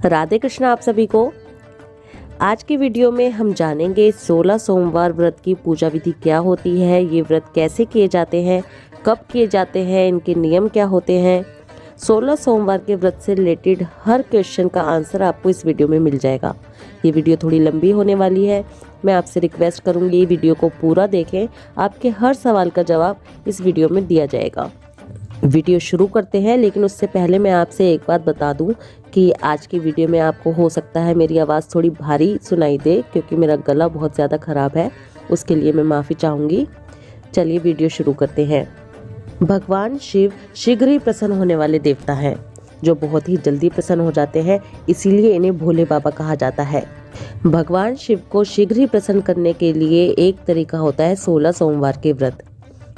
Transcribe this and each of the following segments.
राधे कृष्ण आप सभी को। आज की वीडियो में हम जानेंगे 16 सोमवार व्रत की पूजा विधि क्या होती है, ये व्रत कैसे किए जाते हैं, कब किए जाते हैं, इनके नियम क्या होते हैं। 16 सोमवार के व्रत से रिलेटेड हर क्वेश्चन का आंसर आपको इस वीडियो में मिल जाएगा। ये वीडियो थोड़ी लंबी होने वाली है, मैं आपसे रिक्वेस्ट करूंगी ये वीडियो को पूरा देखें, आपके हर सवाल का जवाब इस वीडियो में दिया जाएगा। वीडियो शुरू करते हैं, लेकिन उससे पहले मैं आपसे एक बात बता दूं कि आज की वीडियो में आपको हो सकता है मेरी आवाज़ थोड़ी भारी सुनाई दे, क्योंकि मेरा गला बहुत ज़्यादा ख़राब है। उसके लिए मैं माफ़ी चाहूँगी। चलिए वीडियो शुरू करते हैं। भगवान शिव शीघ्र ही प्रसन्न होने वाले देवता हैं, जो बहुत ही जल्दी प्रसन्न हो जाते हैं, इसीलिए इन्हें भोले बाबा कहा जाता है। भगवान शिव को शीघ्र ही प्रसन्न करने के लिए एक तरीका होता है 16 सोमवार के व्रत।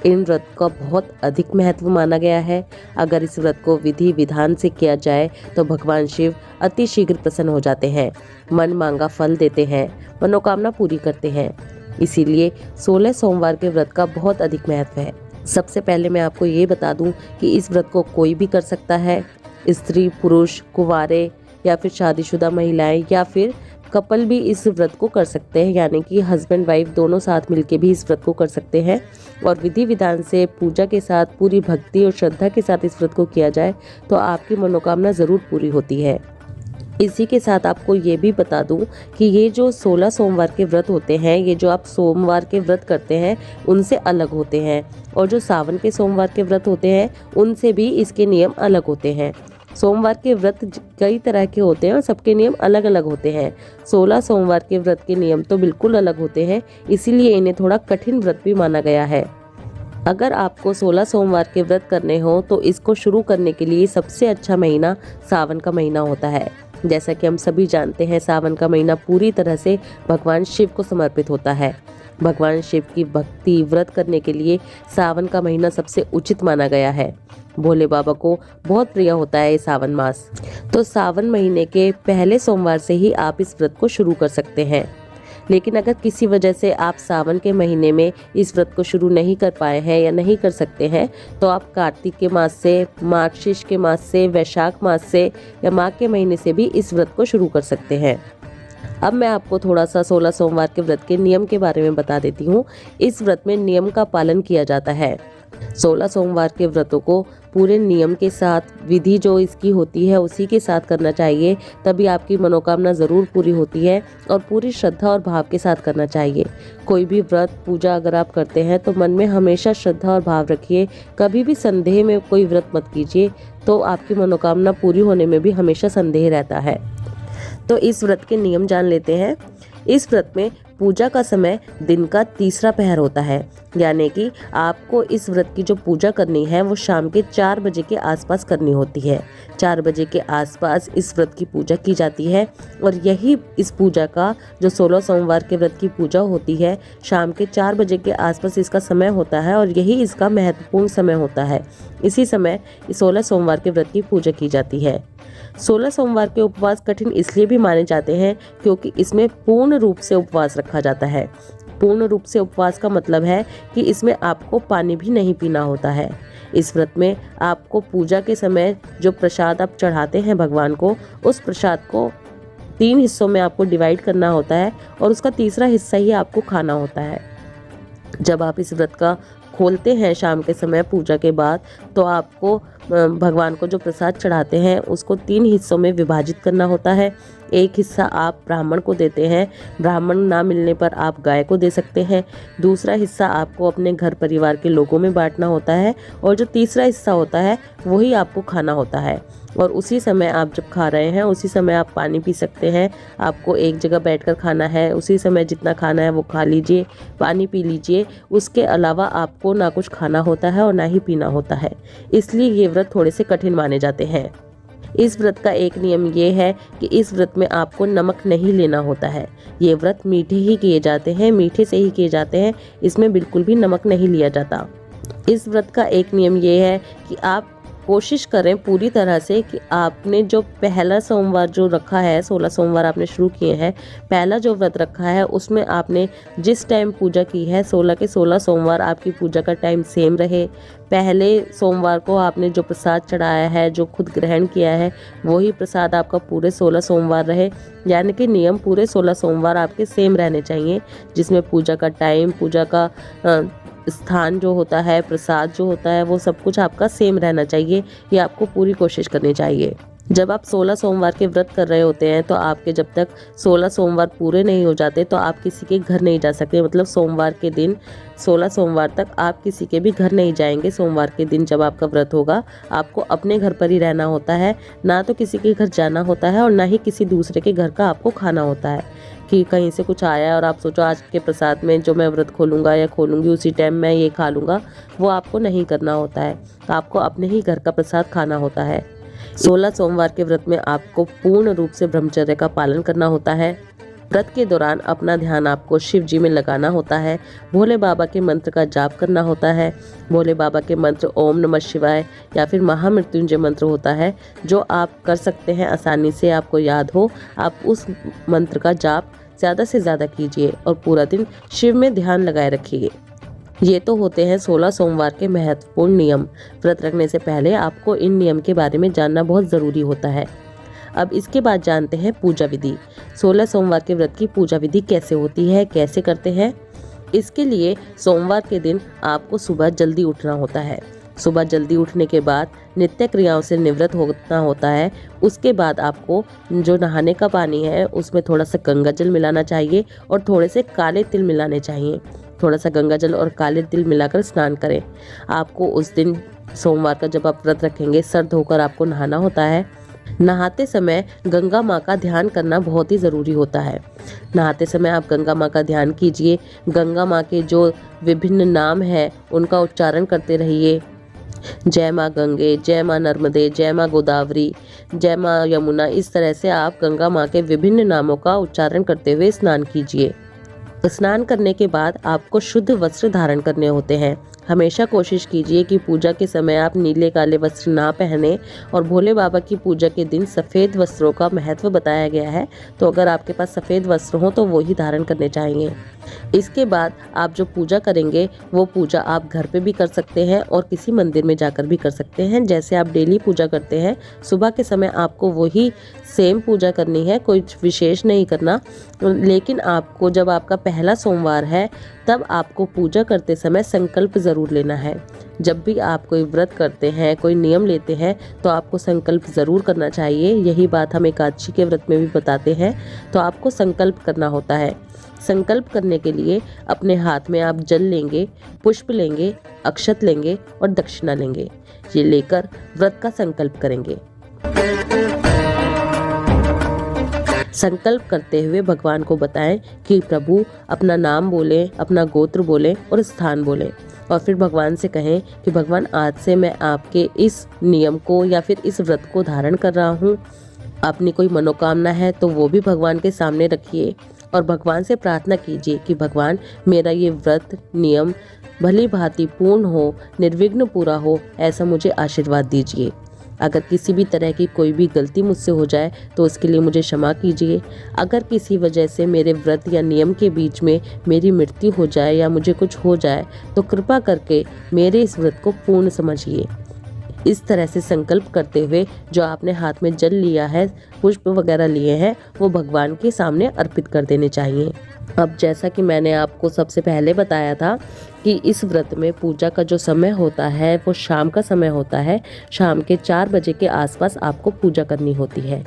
इन व्रत का बहुत अधिक महत्व माना गया है। अगर इस व्रत को विधि विधान से किया जाए तो भगवान शिव अति शीघ्र प्रसन्न हो जाते हैं, मन मांगा फल देते हैं, मनोकामना पूरी करते हैं। इसीलिए 16 सोमवार के व्रत का बहुत अधिक महत्व है। सबसे पहले मैं आपको ये बता दूं कि इस व्रत को कोई भी कर सकता है। स्त्री, पुरुष, कुंवारे या फिर शादीशुदा महिलाएं या फिर कपल भी इस व्रत को कर सकते हैं, यानी कि हस्बैंड वाइफ दोनों साथ मिलके भी इस व्रत को कर सकते हैं। और विधि विधान से पूजा के साथ पूरी भक्ति और श्रद्धा के साथ इस व्रत को किया जाए तो आपकी मनोकामना ज़रूर पूरी होती है। इसी के साथ आपको ये भी बता दूं कि ये जो 16 सोमवार के व्रत होते हैं, ये जो आप सोमवार के व्रत करते हैं उनसे अलग होते हैं, और जो सावन के सोमवार के व्रत होते हैं उनसे भी इसके नियम अलग होते हैं। सोमवार के व्रत कई तरह के होते हैं और सबके नियम अलग अलग होते हैं। 16 सोमवार के व्रत के नियम तो बिल्कुल अलग होते हैं, इसीलिए इन्हें थोड़ा कठिन व्रत भी माना गया है। अगर आपको 16 सोमवार के व्रत करने हो तो इसको शुरू करने के लिए सबसे अच्छा महीना सावन का महीना होता है। जैसा कि हम सभी जानते हैं, सावन का महीना पूरी तरह से भगवान शिव को समर्पित होता है। भगवान शिव की भक्ति व्रत करने के लिए सावन का महीना सबसे उचित माना गया है। भोले बाबा को बहुत प्रिय होता है ये सावन मास। तो सावन महीने के पहले सोमवार से ही आप इस व्रत को शुरू कर सकते हैं। लेकिन अगर किसी वजह से आप सावन के महीने में इस व्रत को शुरू नहीं कर पाए हैं या नहीं कर सकते हैं, तो आप कार्तिक के मास से, मार्गशीर्ष के मास से, वैशाख मास से या माघ के महीने से भी इस व्रत को शुरू कर सकते हैं। अब मैं आपको थोड़ा सा 16 सोमवार के व्रत के नियम के बारे में बता देती हूँ। इस व्रत में नियम का पालन किया जाता है। 16 सोमवार के व्रतों को पूरे नियम के साथ, विधि जो इसकी होती है उसी के साथ करना चाहिए, तभी आपकी मनोकामना ज़रूर पूरी होती है। और पूरी श्रद्धा और भाव के साथ करना चाहिए। कोई भी व्रत पूजा अगर आप करते हैं तो मन में हमेशा श्रद्धा और भाव रखिए। कभी भी संदेह में कोई व्रत मत कीजिए, तो आपकी मनोकामना पूरी होने में भी हमेशा संदेह रहता है। तो इस व्रत के नियम जान लेते हैं। इस व्रत में पूजा का समय दिन का तीसरा पहर होता है, यानी कि आपको इस व्रत की जो पूजा करनी है वो शाम के 4 बजे के आसपास करनी होती है। 4 बजे के आसपास इस व्रत की पूजा की जाती है, और यही इस पूजा का जो 16 सोमवार के व्रत की पूजा होती है, शाम के 4 बजे के आसपास इसका समय होता है, और यही इसका महत्वपूर्ण समय होता है। इसी समय 16 सोमवार के व्रत की पूजा की जाती है। 16 सोमवार के उपवास कठिन इसलिए भी माने जाते हैं क्योंकि इसमें पूर्ण रूप से उपवास रखा जाता है। पूर्ण रूप से उपवास का मतलब है कि इसमें आपको पानी भी नहीं पीना होता है। इस व्रत में आपको पूजा के समय जो प्रसाद आप चढ़ाते हैं भगवान को, उस प्रसाद को 3 हिस्सों में आपको डिवाइड करना होता है, और उसका तीसरा हिस्सा ही आपको खाना होता है। जब आप इस व्रत का खोलते हैं शाम के समय पूजा के बाद, तो आपको भगवान को जो प्रसाद चढ़ाते हैं उसको 3 हिस्सों में विभाजित करना होता है। एक हिस्सा आप ब्राह्मण को देते हैं, ब्राह्मण ना मिलने पर आप गाय को दे सकते हैं। दूसरा हिस्सा आपको अपने घर परिवार के लोगों में बांटना होता है, और जो तीसरा हिस्सा होता है वही आपको खाना होता है। और उसी समय आप जब खा रहे हैं उसी समय आप पानी पी सकते हैं। आपको एक जगह बैठकर खाना है, उसी समय जितना खाना है वो खा लीजिए, पानी पी लीजिए। उसके अलावा आपको ना कुछ खाना होता है और ना ही पीना होता है। इसलिए ये व्रत थोड़े से कठिन माने जाते हैं। इस व्रत का एक नियम ये है कि इस व्रत में आपको नमक नहीं लेना होता है। ये व्रत मीठे ही किए जाते हैं, मीठे से ही किए जाते हैं। इसमें बिल्कुल भी नमक नहीं लिया जाता। इस व्रत का एक नियम ये है कि आप कोशिश करें पूरी तरह से कि आपने जो पहला सोमवार जो रखा है, 16 सोमवार आपने शुरू किए हैं, पहला जो व्रत रखा है उसमें आपने जिस टाइम पूजा की है 16 के 16 सोमवार आपकी पूजा का टाइम सेम रहे। पहले सोमवार को आपने जो प्रसाद चढ़ाया है, जो खुद ग्रहण किया है, वही प्रसाद आपका पूरे 16 सोमवार रहे। यानी कि नियम पूरे 16 सोमवार आपके सेम रहने चाहिए, जिसमें पूजा का टाइम, पूजा का स्थान जो होता है, प्रसाद जो होता है, वो सब कुछ आपका सेम रहना चाहिए। ये आपको पूरी कोशिश करनी चाहिए। जब आप 16 सोमवार के व्रत कर रहे होते हैं तो आपके जब तक 16 सोमवार पूरे नहीं हो जाते तो आप किसी के घर नहीं जा सकते। मतलब सोमवार के दिन 16 सोमवार तक आप किसी के भी घर नहीं जाएंगे। सोमवार के दिन जब आपका व्रत होगा आपको अपने घर पर ही रहना होता है, ना तो किसी के घर जाना होता है और ना ही किसी दूसरे के घर का आपको खाना होता है कि कहीं से कुछ आया है और आप सोचो आज के प्रसाद में जो मैं व्रत खोलूँगा या खोलूँगी उसी टाइम मैं ये खा लूँगा। वो आपको नहीं करना होता है। आपको अपने ही घर का प्रसाद खाना होता है। 16 सोमवार के व्रत में आपको पूर्ण रूप से ब्रह्मचर्य का पालन करना होता है। व्रत के दौरान अपना ध्यान आपको शिव जी में लगाना होता है। भोले बाबा के मंत्र का जाप करना होता है। भोले बाबा के मंत्र ओम नमः शिवाय या फिर महामृत्युंजय मंत्र होता है, जो आप कर सकते हैं आसानी से, आपको याद हो। आप उस मंत्र का जाप ज़्यादा से ज़्यादा कीजिए और पूरा दिन शिव में ध्यान लगाए रखिए। ये तो होते हैं 16 सोमवार के महत्वपूर्ण नियम। व्रत रखने से पहले आपको इन नियम के बारे में जानना बहुत ज़रूरी होता है। अब इसके बाद जानते हैं पूजा विधि। 16 सोमवार के व्रत की पूजा विधि कैसे होती है, कैसे करते हैं। इसके लिए सोमवार के दिन आपको सुबह जल्दी उठना होता है। सुबह जल्दी उठने के बाद नित्य क्रियाओं से निवृत्त होना होता है। उसके बाद आपको जो नहाने का पानी है उसमें थोड़ा सा गंगा जल मिलाना चाहिए और थोड़े से काले तिल मिलाने चाहिए। थोड़ा सा गंगा जल और काले तिल मिलाकर स्नान करें। आपको उस दिन सोमवार का जब आप व्रत रखेंगे सर धोकर आपको नहाना होता है। नहाते समय गंगा माँ का ध्यान करना बहुत ही ज़रूरी होता है। नहाते समय आप गंगा माँ का ध्यान कीजिए। गंगा माँ के जो विभिन्न नाम हैं उनका उच्चारण करते रहिए। जय माँ गंगे, जय माँ नर्मदे, जय माँ गोदावरी, जय माँ यमुना, इस तरह से आप गंगा माँ के विभिन्न नामों का उच्चारण करते हुए स्नान कीजिए। स्नान करने के बाद आपको शुद्ध वस्त्र धारण करने होते हैं। हमेशा कोशिश कीजिए कि पूजा के समय आप नीले काले वस्त्र ना पहने और भोले बाबा की पूजा के दिन सफ़ेद वस्त्रों का महत्व बताया गया है, तो अगर आपके पास सफ़ेद वस्त्र हो तो वो ही धारण करने चाहिए। इसके बाद आप जो पूजा करेंगे वो पूजा आप घर पे भी कर सकते हैं और किसी मंदिर में जाकर भी कर सकते हैं। जैसे आप डेली पूजा करते हैं, सुबह के समय आपको वही सेम पूजा करनी है, कोई विशेष नहीं करना। लेकिन आपको जब आपका पहला सोमवार है तब आपको पूजा करते समय संकल्प ज़रूर लेना है। जब भी आप कोई व्रत करते हैं, कोई नियम लेते हैं, तो आपको संकल्प ज़रूर करना चाहिए। यही बात हम एकादशी के व्रत में भी बताते हैं। तो आपको संकल्प करना होता है। संकल्प करने के लिए अपने हाथ में आप जल लेंगे, पुष्प लेंगे, अक्षत लेंगे और दक्षिणा लेंगे। ये लेकर व्रत का संकल्प करेंगे। संकल्प करते हुए भगवान को बताएं कि प्रभु अपना नाम बोलें, अपना गोत्र बोलें और स्थान बोलें और फिर भगवान से कहें कि भगवान आज से मैं आपके इस नियम को या फिर इस व्रत को धारण कर रहा हूँ। अपनी कोई मनोकामना है तो वो भी भगवान के सामने रखिए और भगवान से प्रार्थना कीजिए कि भगवान मेरा ये व्रत नियम भली भांति पूर्ण हो, निर्विघ्न पूरा हो, ऐसा मुझे आशीर्वाद दीजिए। अगर किसी भी तरह की कोई भी गलती मुझसे हो जाए तो उसके लिए मुझे क्षमा कीजिए। अगर किसी वजह से मेरे व्रत या नियम के बीच में मेरी मृत्यु हो जाए या मुझे कुछ हो जाए तो कृपा करके मेरे इस व्रत को पूर्ण समझिए। इस तरह से संकल्प करते हुए जो आपने हाथ में जल लिया है, पुष्प वगैरह लिए हैं, वो भगवान के सामने अर्पित कर देने चाहिए। अब जैसा कि मैंने आपको सबसे पहले बताया था कि इस व्रत में पूजा का जो समय होता है वो शाम का समय होता है। शाम के 4 बजे के आसपास आपको पूजा करनी होती है।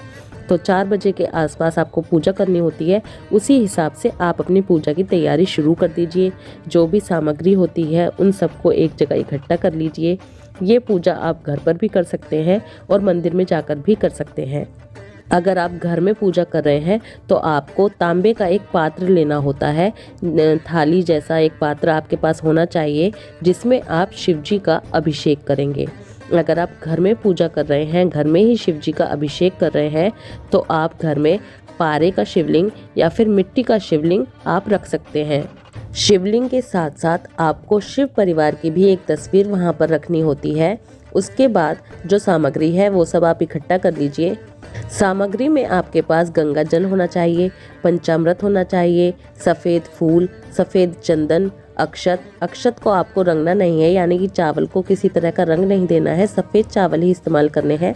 तो 4 बजे के आसपास आपको पूजा करनी होती है। उसी हिसाब से आप अपनी पूजा की तैयारी शुरू कर दीजिए। जो भी सामग्री होती है उन सबको एक जगह इकट्ठा कर लीजिए। ये पूजा आप घर पर भी कर सकते हैं और मंदिर में जाकर भी कर सकते हैं। अगर आप घर में पूजा कर रहे हैं तो आपको तांबे का एक पात्र लेना होता है। थाली जैसा एक पात्र आपके पास होना चाहिए जिसमें आप शिव जी का अभिषेक करेंगे। अगर आप घर में पूजा कर रहे हैं, घर में ही शिव जी का अभिषेक कर रहे हैं, तो आप घर में पारे का शिवलिंग या फिर मिट्टी का शिवलिंग आप रख सकते हैं। शिवलिंग के साथ साथ आपको शिव परिवार की भी एक तस्वीर वहाँ पर रखनी होती है। उसके बाद जो सामग्री है वो सब आप इकट्ठा कर लीजिए। सामग्री में आपके पास गंगा जल होना चाहिए, पंचामृत होना चाहिए, सफ़ेद फूल, सफ़ेद चंदन, अक्षत। अक्षत को आपको रंगना नहीं है, यानी कि चावल को किसी तरह का रंग नहीं देना है, सफ़ेद चावल ही इस्तेमाल करने हैं।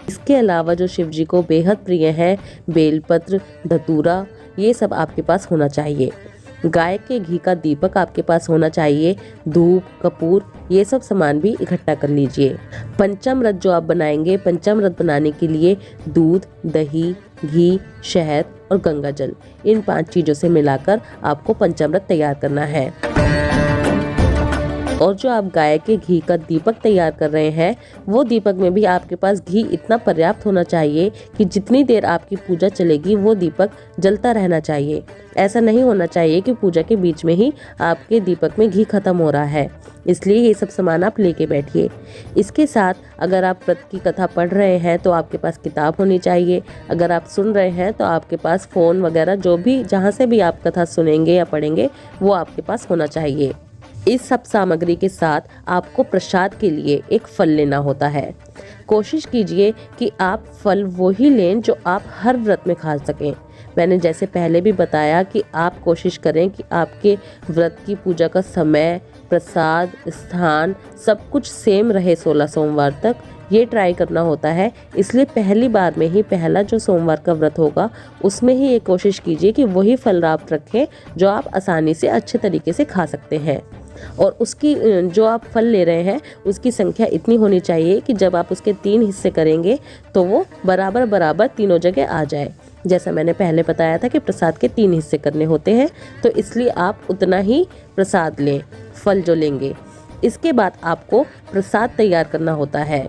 इसके अलावा जो शिव जी को बेहद प्रिय है, बेलपत्र, धतूरा, ये सब आपके पास होना चाहिए। गाय के घी का दीपक आपके पास होना चाहिए, धूप, कपूर, ये सब सामान भी इकट्ठा कर लीजिए। पंचामृत जो आप बनाएंगे, पंचामृत बनाने के लिए दूध, दही, घी, शहद और गंगा जल, इन 5 चीज़ों से मिलाकर आपको पंचामृत तैयार करना है। और जो आप गाय के घी का दीपक तैयार कर रहे हैं, वो दीपक में भी आपके पास घी इतना पर्याप्त होना चाहिए कि जितनी देर आपकी पूजा चलेगी वो दीपक जलता रहना चाहिए। ऐसा नहीं होना चाहिए कि पूजा के बीच में ही आपके दीपक में घी खत्म हो रहा है, इसलिए ये सब सामान आप लेके बैठिए। इसके साथ अगर आप व्रत की कथा पढ़ रहे हैं तो आपके पास किताब होनी चाहिए। अगर आप सुन रहे हैं तो आपके पास फ़ोन वगैरह, जो भी जहाँ से भी आप कथा सुनेंगे या पढ़ेंगे, वो आपके पास होना चाहिए। इस सब सामग्री के साथ आपको प्रसाद के लिए एक फल लेना होता है। कोशिश कीजिए कि आप फल वो ही लें जो आप हर व्रत में खा सकें। मैंने जैसे पहले भी बताया कि आप कोशिश करें कि आपके व्रत की पूजा का समय, प्रसाद, स्थान सब कुछ सेम रहे 16 सोमवार तक। ये ट्राई करना होता है, इसलिए पहली बार में ही पहला जो सोमवार का व्रत होगा उसमें ही ये कोशिश कीजिए कि वही फल आप रखें जो आप आसानी से अच्छे तरीके से खा सकते हैं। और उसकी जो आप फल ले रहे हैं उसकी संख्या इतनी होनी चाहिए कि जब आप उसके 3 हिस्से करेंगे तो वो बराबर बराबर तीनों जगह आ जाए। जैसा मैंने पहले बताया था कि प्रसाद के 3 हिस्से करने होते हैं, तो इसलिए आप उतना ही प्रसाद लें, फल जो लेंगे। इसके बाद आपको प्रसाद तैयार करना होता है।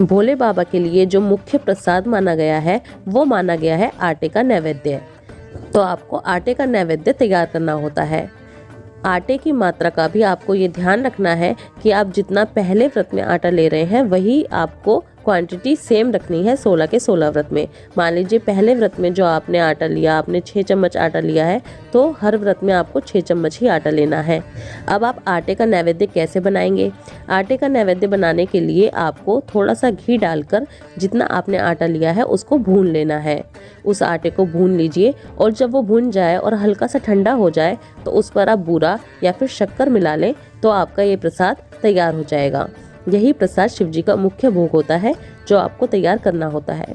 भोले बाबा के लिए जो मुख्य प्रसाद माना गया है वो माना गया है आटे का नैवेद्य। तो आपको आटे का नैवेद्य तैयार करना होता है। आटे की मात्रा का भी आपको ये ध्यान रखना है कि आप जितना पहले व्रत में आटा ले रहे हैं वही आपको क्वांटिटी सेम रखनी है 16 के 16 व्रत में। मान लीजिए पहले व्रत में जो आपने आटा लिया, आपने 6 चम्मच आटा लिया है, तो हर व्रत में आपको 6 चम्मच ही आटा लेना है। अब आप आटे का नैवेद्य कैसे बनाएंगे? आटे का नैवेद्य बनाने के लिए आपको थोड़ा सा घी डालकर जितना आपने आटा लिया है उसको भून लेना है। उस आटे को भून लीजिए और जब वो भून जाए और हल्का सा ठंडा हो जाए तो उस पर आप बूरा या फिर शक्कर मिला लें, तो आपका ये प्रसाद तैयार हो जाएगा। यही प्रसाद शिव जी का मुख्य भोग होता है जो आपको तैयार करना होता है।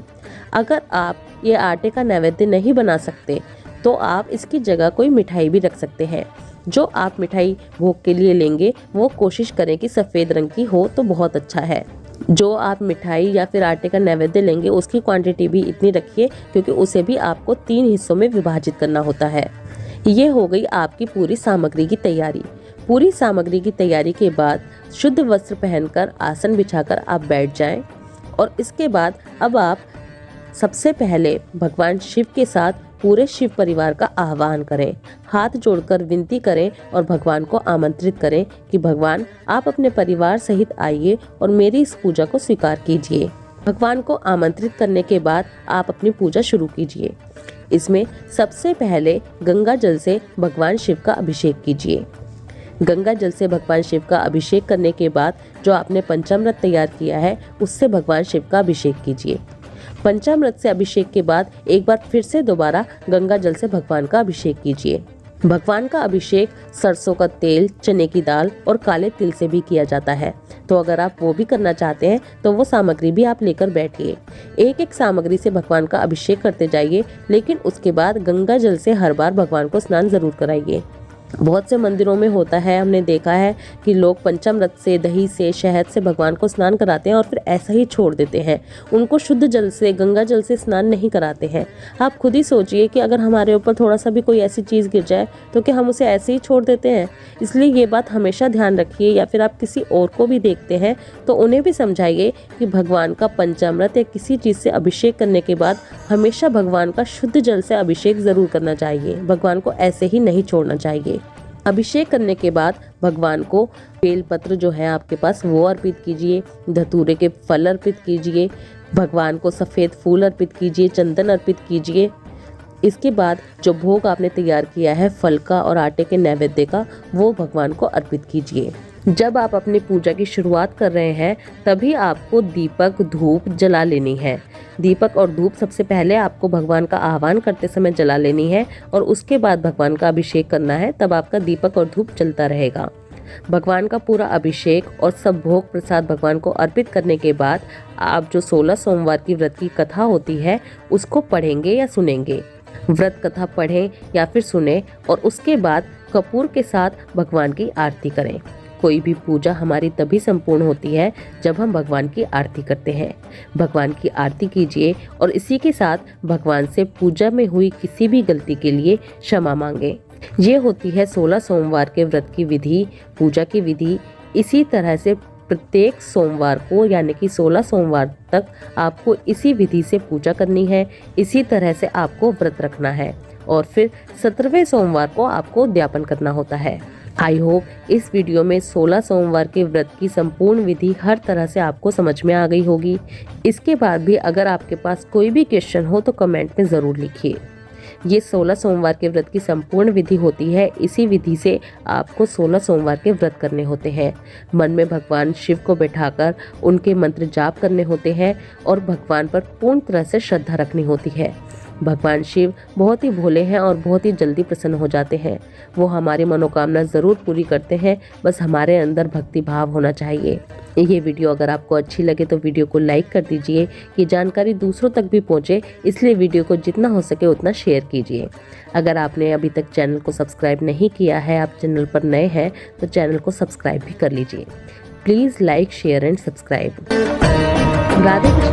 अगर आप ये आटे का नैवेद्य नहीं बना सकते तो आप इसकी जगह कोई मिठाई भी रख सकते हैं। जो आप मिठाई भोग के लिए लेंगे वो कोशिश करें कि सफ़ेद रंग की हो तो बहुत अच्छा है। जो आप मिठाई या फिर आटे का नैवेद्य लेंगे उसकी क्वांटिटी भी इतनी रखिए, क्योंकि उसे भी आपको 3 हिस्सों में विभाजित करना होता है। ये हो गई आपकी पूरी सामग्री की तैयारी। पूरी सामग्री की तैयारी के बाद शुद्ध वस्त्र पहनकर आसन बिछाकर आप बैठ जाएं और इसके बाद अब आप सबसे पहले भगवान शिव के साथ पूरे शिव परिवार का आह्वान करें। हाथ जोड़कर विनती करें और भगवान को आमंत्रित करें कि भगवान आप अपने परिवार सहित आइए और मेरी इस पूजा को स्वीकार कीजिए। भगवान को आमंत्रित करने के बाद आप अपनी पूजा शुरू कीजिए। इसमें सबसे पहले गंगा जल से भगवान शिव का अभिषेक कीजिए। गंगा जल से भगवान शिव का अभिषेक करने के बाद जो आपने पंचामृत तैयार किया है उससे भगवान शिव का अभिषेक कीजिए। पंचामृत से अभिषेक के बाद एक बार फिर से दोबारा गंगा जल से भगवान का अभिषेक कीजिए। भगवान का अभिषेक सरसों का तेल, चने की दाल और काले तिल से भी किया जाता है। तो अगर आप वो भी करना चाहते हैं तो वो सामग्री भी आप लेकर बैठिए। एक एक सामग्री से भगवान का अभिषेक करते जाइए, लेकिन उसके बाद गंगा जल से हर बार भगवान को स्नान जरूर कराइए। बहुत से मंदिरों में होता है, हमने देखा है कि लोग पंचामृत से, दही से, शहद से भगवान को स्नान कराते हैं और फिर ऐसा ही छोड़ देते हैं। उनको शुद्ध जल से, गंगा जल से स्नान नहीं कराते हैं। आप खुद ही सोचिए कि अगर हमारे ऊपर थोड़ा सा भी कोई ऐसी चीज़ गिर जाए तो क्या हम उसे ऐसे ही छोड़ देते हैं? इसलिए ये बात हमेशा ध्यान रखिए। या फिर आप किसी और को भी देखते हैं तो उन्हें भी समझाइए कि भगवान का पंचामृत या किसी चीज़ से अभिषेक करने के बाद हमेशा भगवान का शुद्ध जल से अभिषेक ज़रूर करना चाहिए। भगवान को ऐसे ही नहीं छोड़ना चाहिए। अभिषेक करने के बाद भगवान को बेलपत्र जो है आपके पास वो अर्पित कीजिए, धतूरे के फल अर्पित कीजिए, भगवान को सफ़ेद फूल अर्पित कीजिए, चंदन अर्पित कीजिए। इसके बाद जो भोग आपने तैयार किया है फल का और आटे के नैवेद्य का, वो भगवान को अर्पित कीजिए। जब आप अपनी पूजा की शुरुआत कर रहे हैं तभी आपको दीपक धूप जला लेनी है। दीपक और धूप सबसे पहले आपको भगवान का आह्वान करते समय जला लेनी है और उसके बाद भगवान का अभिषेक करना है, तब आपका दीपक और धूप जलता रहेगा। भगवान का पूरा अभिषेक और सब भोग प्रसाद भगवान को अर्पित करने के बाद आप जो 16 सोमवार की व्रत की कथा होती है उसको पढ़ेंगे या सुनेंगे। व्रत कथा पढ़ें या फिर सुने और उसके बाद कपूर के साथ भगवान की आरती करें। कोई भी पूजा हमारी तभी संपूर्ण होती है जब हम भगवान की आरती करते हैं। भगवान की आरती कीजिए और इसी के साथ भगवान से पूजा में हुई किसी भी गलती के लिए क्षमा मांगे। ये होती है 16 सोमवार के व्रत की विधि, पूजा की विधि। इसी तरह से प्रत्येक सोमवार को यानी कि 16 सोमवार तक आपको इसी विधि से पूजा करनी है, इसी तरह से आपको व्रत रखना है और फिर 17वें सोमवार को आपको उद्यापन करना होता है। आई होप इस वीडियो में 16 सोमवार के व्रत की संपूर्ण विधि हर तरह से आपको समझ में आ गई होगी। इसके बाद भी अगर आपके पास कोई भी क्वेश्चन हो तो कमेंट में ज़रूर लिखिए। ये 16 सोमवार के व्रत की संपूर्ण विधि होती है। इसी विधि से आपको 16 सोमवार के व्रत करने होते हैं। मन में भगवान शिव को बैठाकर उनके मंत्र जाप करने होते हैं और भगवान पर पूर्ण तरह से श्रद्धा रखनी होती है। भगवान शिव बहुत ही भोले हैं और बहुत ही जल्दी प्रसन्न हो जाते हैं। वो हमारी मनोकामना ज़रूर पूरी करते हैं, बस हमारे अंदर भक्ति भाव होना चाहिए। ये वीडियो अगर आपको अच्छी लगे तो वीडियो को लाइक कर दीजिए। ये जानकारी दूसरों तक भी पहुंचे, इसलिए वीडियो को जितना हो सके उतना शेयर कीजिए। अगर आपने अभी तक चैनल को सब्सक्राइब नहीं किया है, आप चैनल पर नए हैं तो चैनल को सब्सक्राइब भी कर लीजिए। Please like, share and subscribe. Radhe Krishna.